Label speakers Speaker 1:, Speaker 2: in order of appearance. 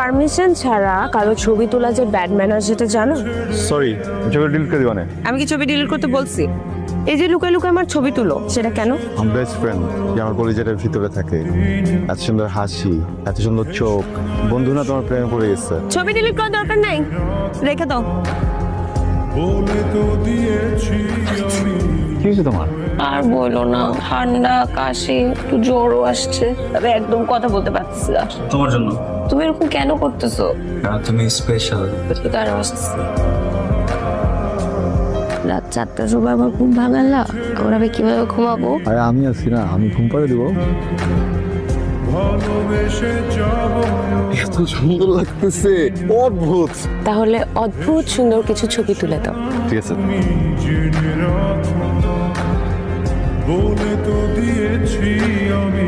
Speaker 1: Permission ছাড়া কারো ছবি তোলা যে ব্যাড ম্যানার সেটা জানো?
Speaker 2: সরি, ছবি ডিলিট করে দিবানে।
Speaker 1: আমি কি ছবি ডিলিট করতে বলছি? এই যে লুকায় লুকায় আমার ছবি তুলো, সেটা কেন?
Speaker 2: আমার বেস্ট ফ্রেন্ড যে আমার কলেজের ভিতরে থাকে, এত সুন্দর হাসি, এত সুন্দর চোখ, বন্ধু না তোমার প্রেমে পড়ে গেছে।
Speaker 1: ছবি ডিলিট করার দরকার নাই, রেখে দাও।
Speaker 2: কি হয়েছে তোমার?
Speaker 1: আর বলো না, ঠান্ডা কাশি একটু জ্বরও আসছে, তবে একদম কথা বলতে পারছি না।
Speaker 3: তোমার জন্য।
Speaker 1: তুমি এরকম কেন করতেছো?
Speaker 3: তুমি স্পেশাল।
Speaker 1: কারো আসছে রাত 4টার সময় আমার ঘুম ভাঙালা, আমরা আমি কিভাবে ঘুমাবো?
Speaker 2: আরে আমি আছি না, আমি ঘুম পাড়ে দিব। এত সুন্দর লাগতেছে, অদ্ভুত।
Speaker 1: তাহলে অদ্ভুত সুন্দর কিছু ছবি তুলে দাও।
Speaker 2: ঠিক আছে।
Speaker 4: বলে তো দিয়েছি আমি।